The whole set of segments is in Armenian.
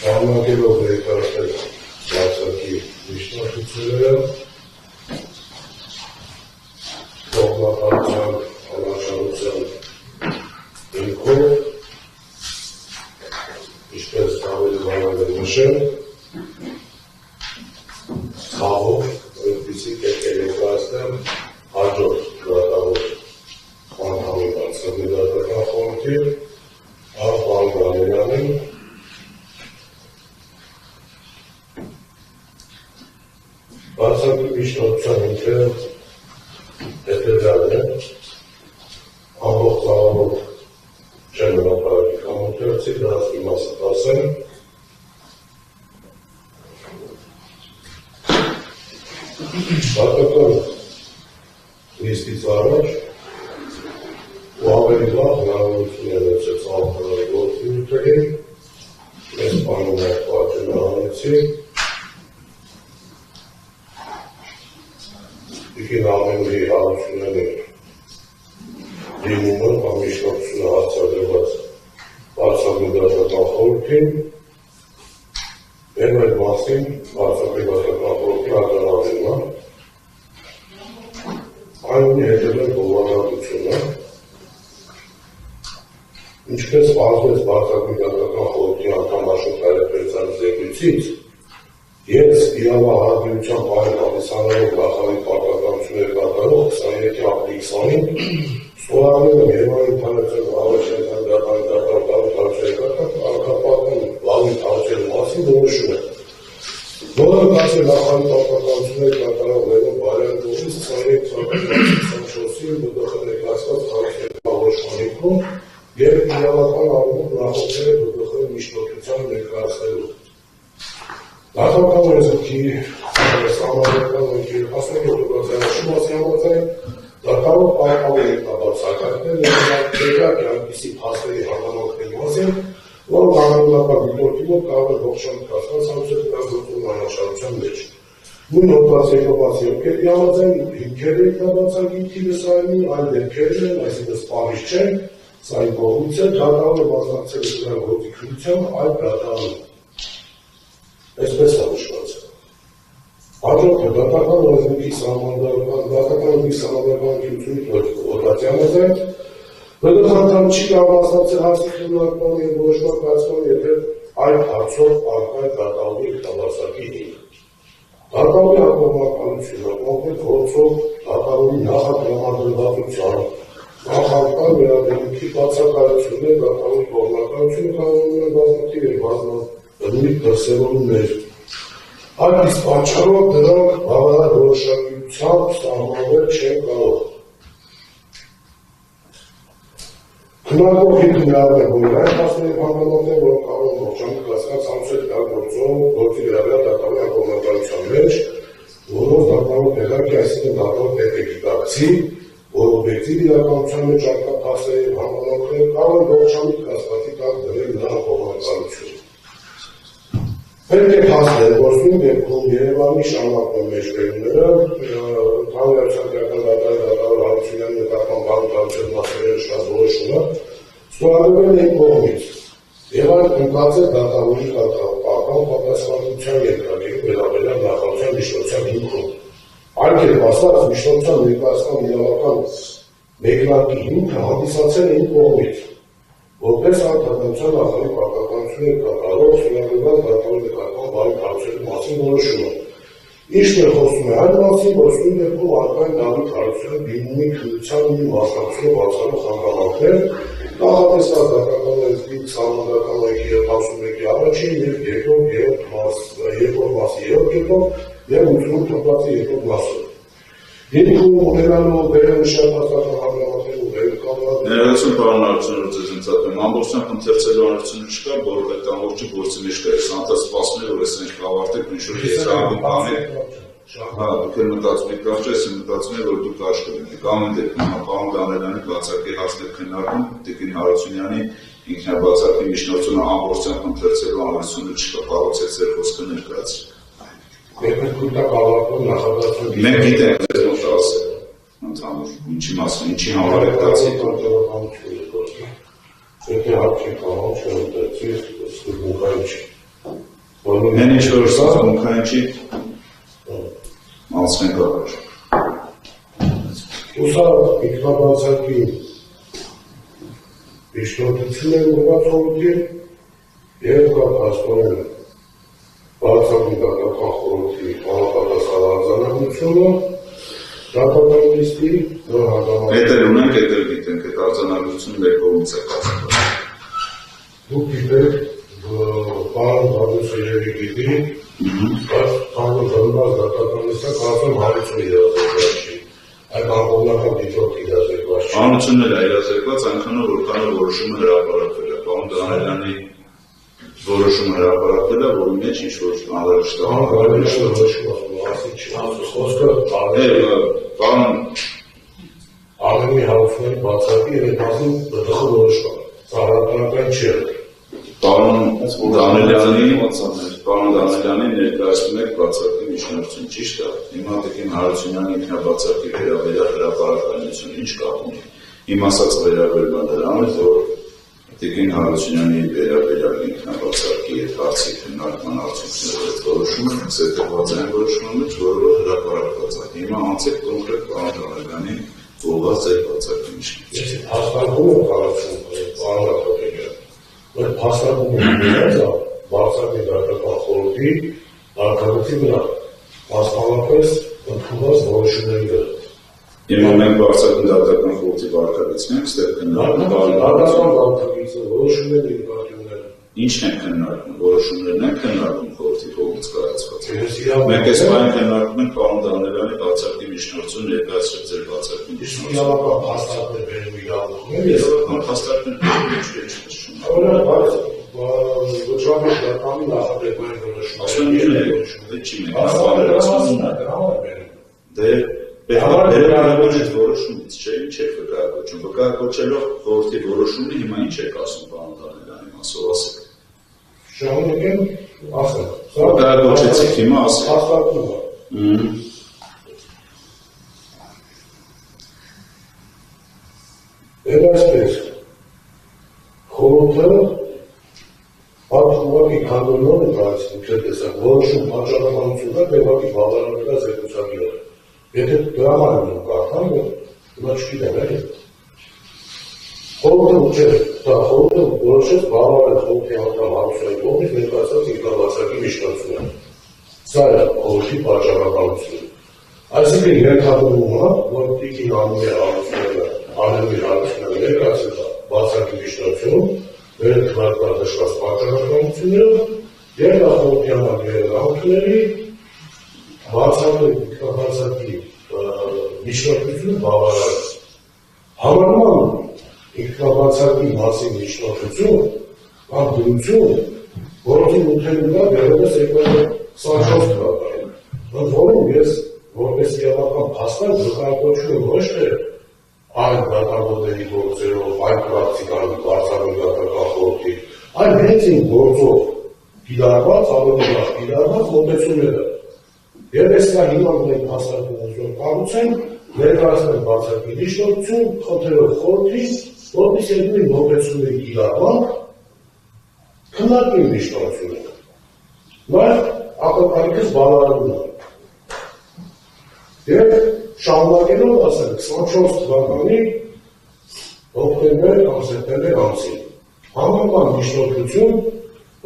Շարունակելով ներկայացնել բացակի միջնակցությունները, կողմնակալության անարշավության ինքով, ինչպես ավելի բանալ է նշել, խաղով, որպեսզի պետք է ներկայացնել հաջորդ գրատավոր անդամի բացակի խորհրդի Աղբան Գալերյանին բացակի միջնակցության ինքը հետևյալն է, ամբողջ ծավալով չեն հրապարակի կամոթերցի, դրանց իմասը տասեն, Բատական լիստից առաջ ու ավելի լավ հնարավորություն է լեցեց աղբանալի գործունյութերի, մեզ պանում է պատճեն հանեցի, Իքին ամենուհի հարությունների դիմումը կամ միջնակցությունը հարցադրված բարձրագնդաշական խորհրդին, Են այդ մասին բարձրագնդաշական խորհրդի արձանագրումը, այն հետևել բովանդակությունը, ինչպես պարզվեց բարձրագնդաշական խորհրդի անդամ Աշոտ Հայրապետյանի զեկույցից, Ես իրավահարդյունության պահել հանդիսանալով նախավի պարտականություններ կատարող 23 ապրիլի 20-ին ստորագրել եմ Երևանի ընդհանրության առաջնական դատարանի անկապատման լավի հարցերի մասին որոշում է, որը կացել նախավի պարտականություններ կատարող Լևոն Բարյանի կողմից 23 թվականի 24-ի ԲԴԽ ներկայացված հարցերի որոշման հիմքում և իրավական առումով նախորդել է ԲԴԽ-ի միջնորդության ներկայացնելու։ Դատական օրենսգրքի համաձայնական օրենքի 17-րդ շումացի համաձայն դատարանով պահպանել է բացակայել ներկայացնել այնպիսի փաստերի հանգամանքների մասին, որ կանոնական դիտորդի մոտ կարող է ողջամիտ կազմված հարցերի գործունեության անաչառության մեջ։ Նույն հոդվածի երկրորդ հիմքերի համաձայն հիմքերը բացակի թիվսայինի այլ դեպքերն են, այսինքն սպառիչ չեն, սա այն կողմից է դատարանը մասնակցել է դրան գործի քննության այլ դատարանում։ Այսպես է նշված։ Հաջորդը դատական օրենսգրքի սահմանադրական գիտությունից հոդվածի համաձայն ԲԴԽ անդամ չի կարող մասնակցել հարցի քննարկման և որոշման կայացման, եթե այդ հարցով առկա է դատարանի ինքնավարսակի հիմք։ Դատարանի ակնկալությունը կոնկրետ գործով դատարանի նախատրամադրվածության, նախարարական վերաբերմունքի բացակայություններ դատարանի կողմնակալությունը կանոնում է բազմաթիվ և բազմաթիվ դրսևորումներ։ Այդ իսկ պատճառով դրանք բավարար որոշակիությամբ սահմանվել չեն կարող։ Քննարկող հիմք ներառում է բոլոր այն փաստերի հանգամանքները, որոնք կարող են ողջամիտ կազմված հարցեր տալ գործի վերաբերյալ դատարանի ակնկալության մեջ, որոնց դատարանով տեղանքի, այսինքն դատարան պետք է գիտակցի, որ օբյեկտիվ իրականության մեջ առկա փաստերի հանգամանքները կարող են ողջամիտ կազմվածի տակ դրել նրանց կողմնակալություն։ Պետք է փաստ ներգործում դեպքում Երևանի շարունակման մեջբերումները, ընդհանրության տեղական դատարանի դատավոր Հարությունյանի նկատմամբ բարոյական մասերի նշված որոշումը ստորագրվել է կողմից, և այն ընկած է դատավորի կատարական պատասխանատվության երկրագիրը վերաբերյալ նախարարության միջնորդության հիմքում։ Այլ կերպ ասած, միջնորդության ներկայացման իրավական մեկնարկի հիմքը հանդիսացել է իմ կողմից, որպես անդամության նախարարի պարտականություններ կատարող ստորագրված դատարանի նկատմամբ բարոյական հարցերի մասին որոշումը։ Ինչն է խոսում է այն մասին, որ սույն դեպքում առկա են Դավիթ Հարությունյանի դիմումի քննության մի մասնակցությունը բացառող հանգամանքներ, նախատեսված դատական օրենսգրքի սահմանադրական օրենքի 71-ի առաջին և երկրորդ մասի երրորդ կետով և 88 թվականի երկրորդ մասով։ Դեպքում ունենալով վերոնշյալ հաստատական հանգամանքներ ու վերականգնած Ներկայացում պարոն Հարությունյանը ձեզ ընթացքում ամբողջությամբ ընթերցելու անհրաժեշտություն չկա, որովհետև այդ ամբողջը գործի մեջ կա։ Ես անդադ սպասում եմ, որ այս ինչ կավարտեք, ինչ-որ եզրահանգում կանեք։ Դուք էլ մտածում եք կարճ, ես մտածում եմ, որ դուք աշխատ եք։ Կամ են դեպքում պարոն Գալերյանի բացակի հասնեք քննարկում, Տիկին Հարությունյանի ինքնաբացակի միջնորդությունը ամբողջությամբ ընթերցելու անհրաժեշտությունը չկա, կարողացեք ձեր խոսքը ներկայացրեք։ Մենք գիտենք ձեր ոնց ասել, ընդհանուր, ինչի մասին, ինչի համար եք դարձի։ Եթե հարցի կանոն չընդրեցի, սկզբունքային չի։ Հեն ինչ-որ սազմունքային չի անցնենք առաջ։ Ուսա ինքնաբացակի իշխնություն է ուղղված խորհրդի և կա պաշտպանել բացակի դատական խորհրդի համապատասխան դատականիստի նոր հանդամանքի Էտեր ունենք, էտեր գիտենք, այդ արձանագրությունը մեր կողմից է կազմված։ Դուք գիտեք, պարոն Բադուսը երևի գիտի, բայց կանգուն դրված դատականիստը կարծում 50 իրազեկված չի, այդ անկողնական դիպորտ իրազեկված չի։ Հանությունն էլ է իրազեկված, այնքանով որքանով որոշումը հրապարակվել է, պարոն Դանելյանի որոշումը հրապարակվել է, որի մեջ ինչ-որ Պարոն Ալենի հարուսների բացակի և այդ մասին դխը որոշման, ծառայականական չի էր։ Պարոն Դանելյանի ներկայացնում եք բացակի միջնորդություն, ճիշտ է։ Հիմա Տիկին Հարությունյանի ինքնաբացակի վերաբերյալ հրապարակայնություն ինչ կապ ունի։ Իմ ասած վերաբերյալ դրան է, որ Տիկին Հարությունյանի վերաբերյալ ինքնաբացակի այդ հարցի քննարկման արդյունքները որոշումը ցետված են որոշման մեջ, որը հրապարակված է։ Հիմա անցեք կոնկրետ պարոն Դանելյանի ուղղված այդ բացակի միջնորդություն։ Ես հաստատում եմ կարծում, պարոն Աթոփյանը, որ հաստատում եմ իրենցը բացակի դատական խորհրդի արկադության վրա, մասնավորապես ընդունված որոշումների վրա։ Հիմա մենք բարձրացնում դատական խորհրդի վարքագծն ենք, ստեղ քննարկում որոշումներ Ինչն են քննարկում, որոշումներն են քննարկում խորհրդի կողմից կայացված։ Մենք այս բանը քննարկում ենք պարոն Դանելյանի բացակի միջնորդություն ներկայացրել ձեր բացակի Բերաբերից որոշումից չէ, ինչ եք վկայակոչում, վկայակոչելով խորհրդի որոշումն հիմա ինչ եք ասում պարոն Դանելյանի մասով ասեք։ Շահունեք ասեք։ Վկայակոչեցիք հիմա ասեք։ Հաստատում է։ Այսպես, խորհուրդը պատմուղակի քանդորնով է կարծում, չէ տեսակ, որոշում պատճառաբանություններ բեղակի բավարարվելա զեկուցակները։ Եթե դրաման եմ կարդամ, հիմա չգիտեմ, խորհուրդը ուջեր, խորհուրդը որոշեց բավարարել խորհրդի անդամ Հարությունյանի կողմից ներկայացված ինքնաբացակի միջնորդությունը։ Սա է խորհրդի պատճառաբանությունը։ Այսինքն երկհատումումը, որ Տիկին Ալենի Հարությունյանը ներկայացրել է բացակի միջնորդություն, մեր քննարկված պատճառաբանությունները և խորհրդի անդամ երեխաների բացակի միջնորդությունը բավարարել։ Համարման ինքնաբացակի մասին միջնորդություն կամ դրություն որոնցի մութերին դա դեռևս 2024 թվականին, որում ես որպես իրավական փաստարկ վկայակոչում եմ ոչ թե այլ դատավորների գործերով, այլ պրակտիկան բարձրագույն դատական խորհրդի, այլ հենց իմ գործով կիրառված, ավելի լավ կիրառված մոտեցումները։ Եվ ես նա հիմա ունենք փաստարկում ուզում կառուցենք, ներկայացնենք բացակի միջնորդություն, խնդրելով խորհրդին, որպես երկրի մոտեցումների կիրառման քննարկում միջնորդությունը։ Նաև ակնկալիքս բավարարվում է։ Եվ շարունակելով ասել 24 թվականի հոկտեմբեր կամ սեպտեմբեր ամսին համապան միջնորդություն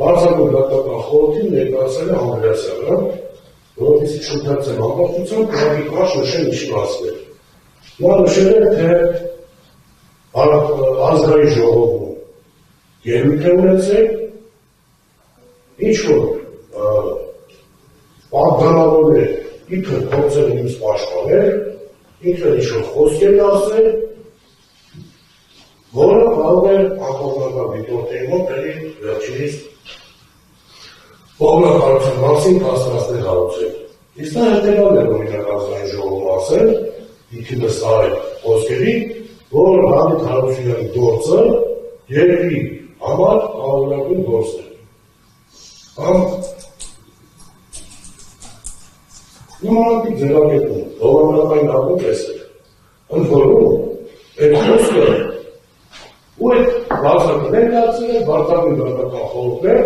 բարձրագույն դատական խորհրդին ներկայացել է Անդրեասյանը, որովհետեւ չընթացել ամբողջությամբ գրաֆիկ քաշ նշել ինչի մասին է։ Նա նշել է, թե ազգային ժողովում ելույթ է ունեցել, ինչ-որ պատգամավորներ ինքը փորձել է ինձ պաշտպանել, ինքը ինչ-որ խոսքեր ասել, որը կարող է անկողնական դիտորդների մոտ էլի վերջինիս կողմնակալության մասին կասկածներ հարուցել։ Իսկ նա հետևալ է օրինակ ազգային ժողովում ասել, ինքնս այլ խոսքերի, որ Դավիթ Հարությունյանի գործը երկրի համար կարևորագույն գործ է։ Նմանատիպ ձևակերպում, հովանավորային ակում տեսել, ընդ որում, այդ խոսքը ու այդ բարձրագույն ներկայացել է բարձրագույն դատական խորհուրդներ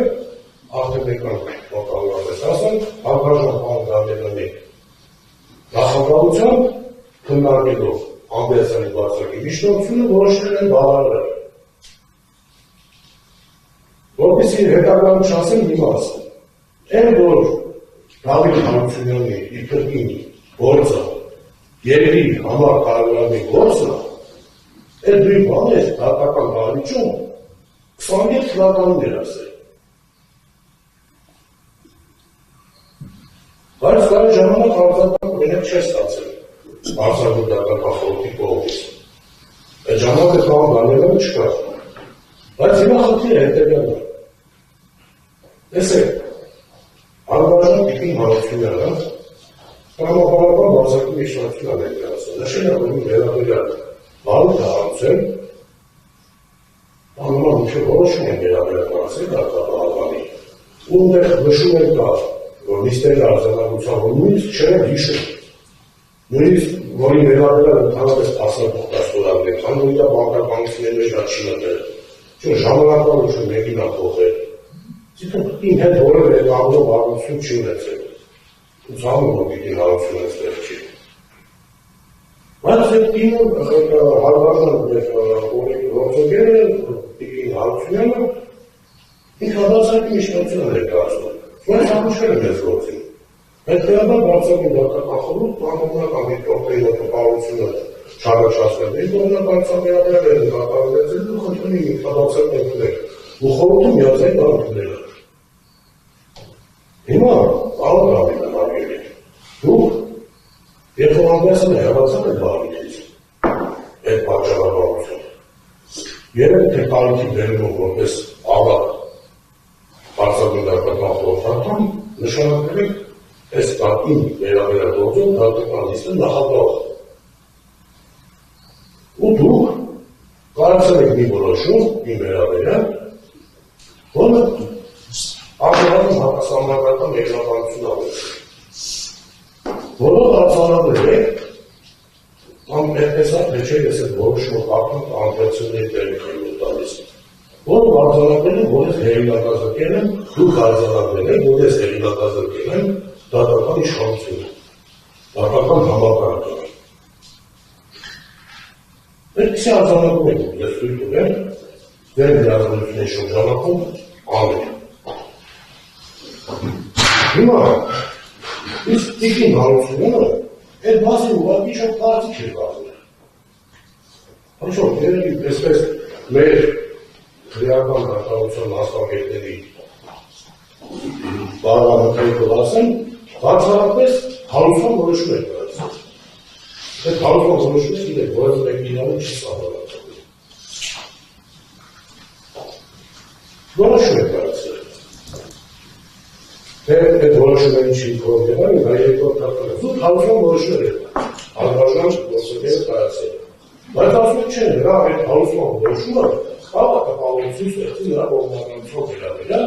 արդեն եկան մոտավորապես ասել, հարգարժան պարոն Դանիելյանի նախագահությամբ քննարկելով Անդրեասյանի բարձրակի միջնորդությունը որոշել են բավարարել։ Որպեսզի հետագայում չասեն հիմա ասեմ, այն որ Դավիթ Հարությունյանի իբրկին գործը երկրի համար կարևորագույն գործը, այդ նույն բանը է դատական դահլիճում 27 թվականին էր ասել։ Բայց կան ժամանակ արձակման մենակ չէր ստացել արձակում դատական խորհրդի կողմից։ Այդ ժամանակ այդ բան Դանիելյանը չկար։ Բայց հիմա խնդիրը հետևյալն է։ Տեսեք, հարգարժան Տիկին Հարությունյանը տրամաբանական բարձրակի միջնորդություն է ներկայացնում, նշանակում վերաբերյալ բարույթ է հարուցել, անունով ինչ որոշում են վերաբերյալ հարցել դատապահականի, ունդեղ նշում են կար, որ նիստերի արձանագրության նույնիսկ չեն հիշում, նույնիսկ որի վերաբերյալ ընդհանրապես փաստաթղթեր ստորագրել, քան որ դա բանկականությունների մեջ դա չի մտել, չէ ժամանակավորություն մեկին է փոխել, Ցիտում ինքն հետ որևէ անգամ առնություն չի ունեցել, ու ցավում որ Տիկին Հարությունյանը ստեղ չի։ Բայց այդ ինը հարգարժան գործողերը Տիկին Հարությունյանը ինքնաբացակի միջնորդություն է ներկայացնում, բայց ամուշել է մեզ գործին։ Հետևաբար բարձրակի դատական խորհուրդ կանոնական դիտորդների տպավորությունը չառաջացնել, ինքնորոշ վերաբերել են կատարվեցել ու խնդրում ինքնաբացակի ընդունել, ու խորհուրդում միացել ընդունել։ Հիմա կարող Դավիթ Արգելին, դուք երբ Անդրեասյանը հեռացել եք Դավիթից, այդ պատճառաբանությունը, երեք թե կարիքի բերելով որպես ավակ բարձրագույն դատական խորհրդական նշանակել եք այս կարգին վերաբերյալ գործում դատական նիստը նախագահ։ Ու դուք կայացել եք մի որոշում, մի վերաբերյալ, որը Արտարանում հակասահմանադրական մեկնաբանություն ավելել, որով արձանագրել եք, այդպես հեչել ես այդ որոշումը կարդում անդրացիոնների տեղիք են տալիս, որով արձանագրել են, որ ես հեղինակազրկել եմ, դուք արձանագրել եք, որ ես հեղինակազրկել եմ դատական իշխանությունը, դատական համակարգը։ Այդպիսի արձանագրում եք, ես թույլ տուր եմ, դեր լիազնությունների շրջանակում անել։ Հիմա, իսկ Տիկին Հարությունյանը այդ մասին ուղղակի շատ կարծիք է կազմել։ Հաշով, երևի այսպես մեր քրեական դատավարության մասնագետների բարոյական ասեն, բացառապես հարուցման որոշում է կայացել։ Այդ հարուցման որոշումը գիտեք, որը մեկի իրավունք չի սահմանափակել։ Որոշում է կայացել։ Թե այդ որոշումների չի կողմերան, նա երկրորդ հարկանը։ Զուտ հարուցման որոշումներ է, հարգարժան գործողները կայացել։ Բայց ասում եք չէ, նրա այդ հարուցման որոշումը կարող է տպավորություն ստեղծի նրա կողմնականությամբ վերաբերյալ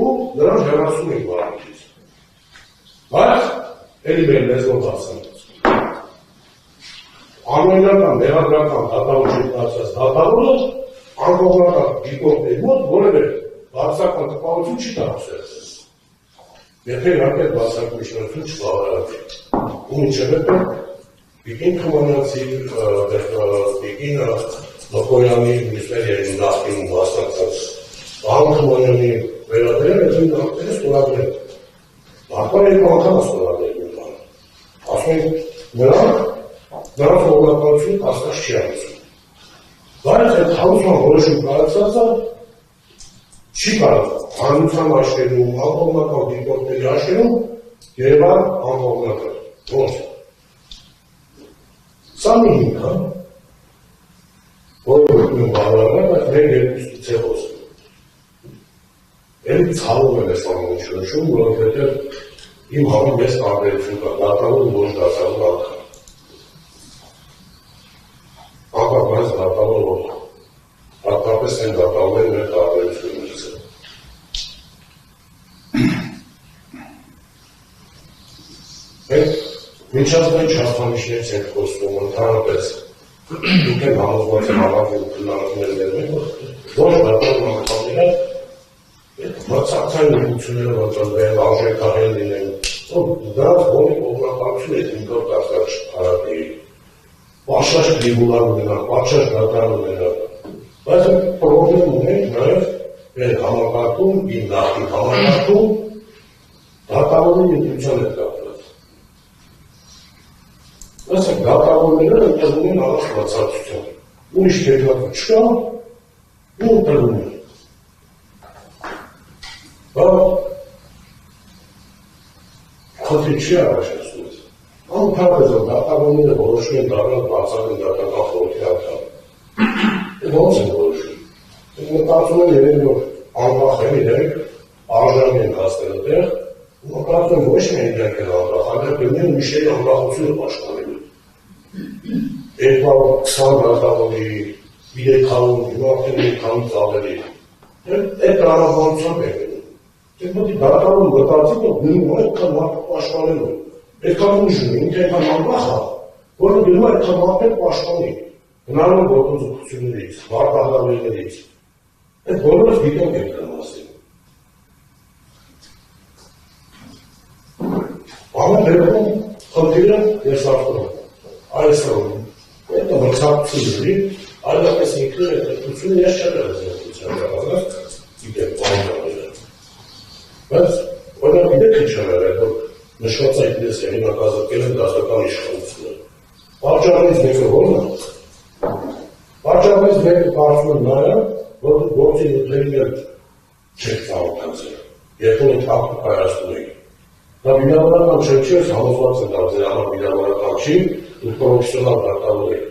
ու նրան հեռացում են բարույթից։ Բայց էլի մեր լեզվով ասեմ։ Անօրինական, մեղադրական դատավորի կայացած դատավորը անկողմնական դիտորդների մոտ որևէ բացական տպավորություն չի տարածել։ Եթե իհարկե բացառիկ միջնորդություն չբավարարվի, ու մինչև հետո Տիկին Թումանյանցի, Տիկին Լոկոյանի միսների նախկինում մասնակցած Պարոն Թումանյանի վերաբերյալ այս նույնպես ստորագրել։ Նախկին երկու անգամ ստորագրել մի բան։ Ասում են նրանց ողնականություն կասկած չի անցնում։ Բայց այդ հարուցման որոշում կայացածը չի կարող հանրության աշխերում, անկողմնական դիտորդների աշխերում Երևան անկողմնական։ Ոնց։ Սա մի հիմք է, որը բավարարել, բայց մեր երկուսից է խոսում։ Էլի ցավում եմ այս ամենը շնչում, որովհետև իմ համար մեծ տարբերություն կա, դատավոր ու ոչ դատավոր անգամ։ Անկապ այս դատավոր որ հատկապես են դատավորներ մեր տարբերություններից է։ Մենք միջազգային չափանիշներից ենք խոսում, ընդհանրապես դուք եք համոզված եմ հավաքում քննարկումներ ներմեն, որ ոչ դատավոր անգամները մրցակցային ուղղությունները ոչնչվել, արժեքահեն լինեն, դրանց բոլորի կողմնակալություն է ինքնով կասկած հարաբերի, պաշաշ դիվուլար ունենալ, պաշաշ դատար ունենալ, բայց պրոբլեմ ունենք նաև մեր համակարգում, իմ նախին համակարգում, դատավորի ինքնության է կապված։ Ասենք դատավորները ընտրվում են առաջ բացարձության, ուրիշ կերպակը չկա, ու ընտրվում են։ Խնդիր չի առաջացնում։ Անփարվեզ դատավորները որոշում են դառնալ բացառիկ դատական խորհրդի անդամ։ Ոնց են որոշում։ Մտածում են երևի որ անկախ են իրենք արժանի են հասնել այդտեղ, ու մտածում են ոչ միայն իրենք են անկախ, այլև գնում ուրիշների անկախությունը պաշտպանելու։ 220 դատավորի, 300, հիմա 500 ավելի։ Այդ տրամաբանությամբ է գնում։ Դեպի դատավորը մտածի, որ գնում է այդքան մարդը պաշտպանելու։ Այդքան ուժ ունի, ինքը այդքան անկախ է, որը գնում է այդքան մարդը պաշտպանի։ Հնարավոր գործողություններից, վարկահարավերներից։ Այդ բոլորը դիտենք են կրամասին։ Ամեն դեպքում խնդիրը դեսարտում, այսօր, այդ մրցակցությունների, այլապես ինքնին այդ դեպքությունը ես չեմ դրազենքության դարանար, գիտեմ բանջարները։ Բայց, օրինակ գիտեք ինչ հնարել, որ նշված այդ դես հեղինակազրկել են դասական իշխանությունը։ Պատճառներից մեկը ո՞րն է։ Պատճառներից մեկը կարծում եմ նա է, որ գործի նյութերին էլ չեք ծանոթացել, երբ որ այդ հակը կայացնում եք։ Դա վիրավորական չէ, համոզված եմ դա ձեր համար վիրավորական չի, ու պրոֆեսիոնալ դատավոր եք։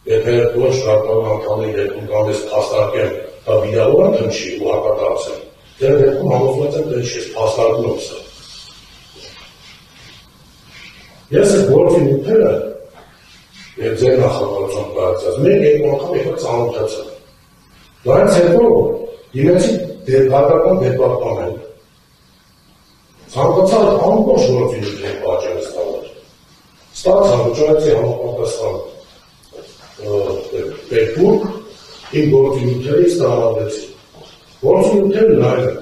Եթե ոչ դատավոր անդամների դեպքում կամես փաստարկեմ, դա վիրավորական չի ու հակադարձել։ Ձեր դեպքում համոզված եմ դա չի, փաստարկում եմ սա։ Ես այդ գործի նյութերը և ձեր նախագահությամբ կայացած, մենք երկու անգամ եկա ծանոթացել։ Դրանից հետո դիմեցի դատական դեպարտամենտ։ Ցանկացա ամբողջ գործի նյութերի պատճառը ստանալ։ Ստացա վճարեցի համապատասխան պետբուրգ, իմ գործի նյութերի ստանալեցի։ Գործի նյութերը լայն են։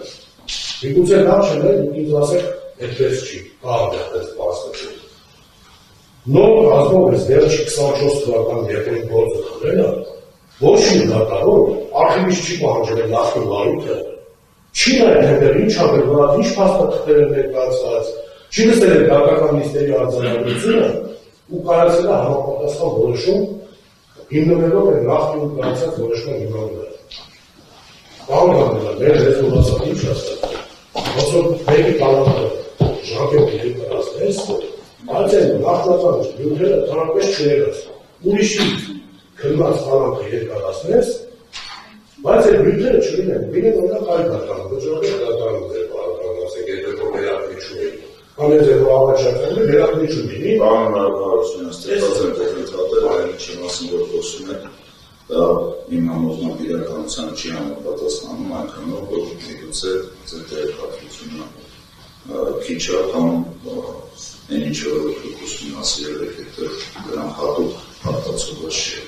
Միգուցե լավ չեն, դուք ինձ ասեք, այդպես չի, կա այդպես պաստը։ Նոր ազգով ես դերջի 24 թվական երկրին գործը խրել է, ոչ մի դատավոր, արխիվից չի պահանջել են նախին վարույթը, չի նայել հետև ինչ ագրված, ինչ փաստաթղթեր են ներկայացված, չի լսել է դատական նիստերի արձանագրությունը ու կայացել է համապատասխան որոշում հիմնվելով է նախին կայացած որոշման հիման վրա։ Բանկանելը, մեր լեզվով ասած ինչ ասած, ոնց որ մեկի կանանքը ժամկետ ներկայացնես, բայց այն նախնական նյութերը տրամպես չներած, ուրիշի քննած կանանքը երկարացնես, բայց այդ նյութերը չլինեն, լինեն օրինակ այլ դատարան, վճռապես դատարան ձեր պարական, ասենք, եթե որ վերապնիչում եք, կամ եթե որ առաջարկել է, վերապնիչում լինի։ Պարոն Հարությունյան, ստեղծած են տեխնիկատեր, այն ինչի մասին որ խոսում եք, դա իմ համոզմամբ իրականության չի համապատասխանում, այնքանով, որ միգուցե ձեր տեղեկատվությունը քիչ է, կամ այն ինչ որ դուք ուսումնասիրել եք, այդտեղ դրան հատուկ հատկացված չի։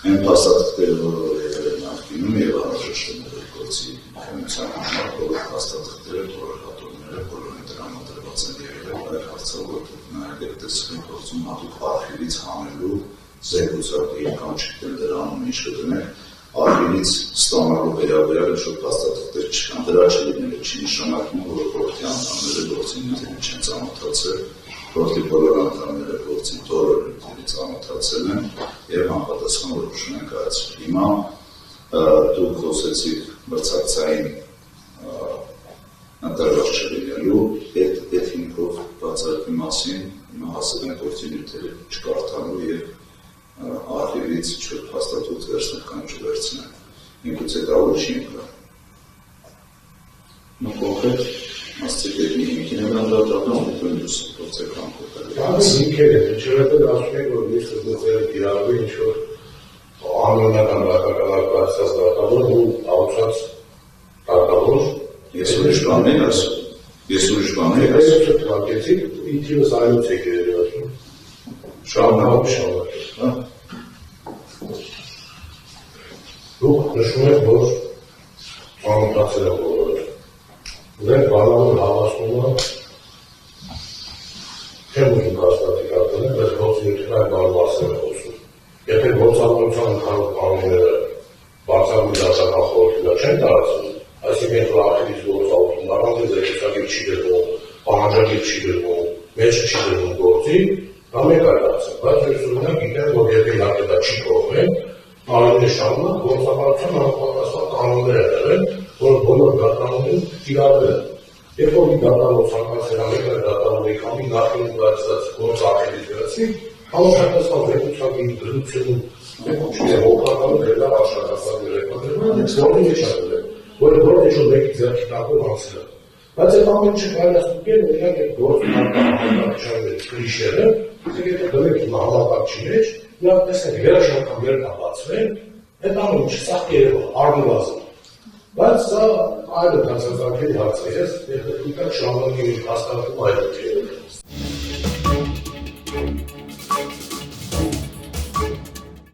Այն փաստաթղթերը, որը եղել են նախկինում եւ անհրաժեշտներ գործի քննության համար, բոլոր փաստաթղթերը, բոլոր հատումները, բոլորը տրամադրված են եղել այլ հարցով, որտեղ նայեք տեսքին գործում հատուկ արխիվից հանելու զեկուցակի կամ չգիտեմ դրա անունը ինչ կդնեք, արխիվից ստանալու վերաբերյալ ինչ-որ փաստաթղթեր չկան, դրա չլինելը չի նշանակում, որ գործի անդամները գործի նյութերին չեն ծանոթացել, գործի բոլոր անդամները գործի բոլոր նյութերին ծանոթացել են եւ համապատասխան որոշում են կայացրել։ Հիմա դուք խոսեցիք մրցակցային ընտրված չլինելու, այդ հիմքով բացարկի մասին հիմա հասել են գործի նյութերը չկարդալու եւ արխիվից ինչ-որ փաստաթուղթ վերցնել կամ չվերցնել։ Միգուցե դա ուրիշ հիմք է։ Նո կոնկրետ ասցեք այդ հիմքին եմ անդրադառնում, ուտելուց գործեք համոզել։ Դա հիմքեր է, չերեւէ ասում եք, որ միշտ դուք իրավի ինչ-որ անօրինական դատականացած դատավոր ու աուտսած դատավոր։ Ես ուրիշ բան եմ ասում։ Ես ուրիշ բան եմ ասում։ Ես թվարկեցի, իթիվս այլուց եք երևացում։ Շարունակում շարունակել, հա։ Դուք նշում եք, որ ծանոթացել եք բոլորը։ բանալու հավաստումը չեմ ուզում կաստատիկալ դնել, բայց գործունեությունը այդ բանը մասեր է խոսում։ Եթե գործառնության ընդհանուր կանոնները բարձրագույն դասական խորհուրդը չեն տարածվում, այսինքն խլախից գործառույթում առանց զեկուցակիր չի դրվում, պահանջագիր չի դրվում, մեջ չի դրվում գործի, դա մեկ այլ դասը, բայց ուսումնակ գիտեն, որ եթե իհարկե դա չի կողմեն, տարիներ շարունակ գործակալության համապատասխան կանոններ են եղել, որ բոլոր դատարաններում կիրառվել են։ Երբ որ մի դատարանով ցանկացել է մեկ այլ դատարանի կամ նախին ունեցած գործառույթի դրացի, համապատասխան զեկուցակի դրությունում հոգականը դեռ աշխատասան երեկոներում որի մեջ է դրել, որը ինչ-որ մեկի ձեռքի տակով անցել է։ Բայց այդ ամեն ինչը կարելի է ստուգել, օրինակ այդ գործնական կրիշերը, եթե դրեք հիմա համակարգչի մեջ, նա տեսնեք վերջնական վերնա բացվել, այդ ամեն ինչը սաղ երևա, առնվազն։ Բայց սա այլ ընդհանրացակելի հարց է, ես տեխնիկական շահանքի հաստատում այլ է։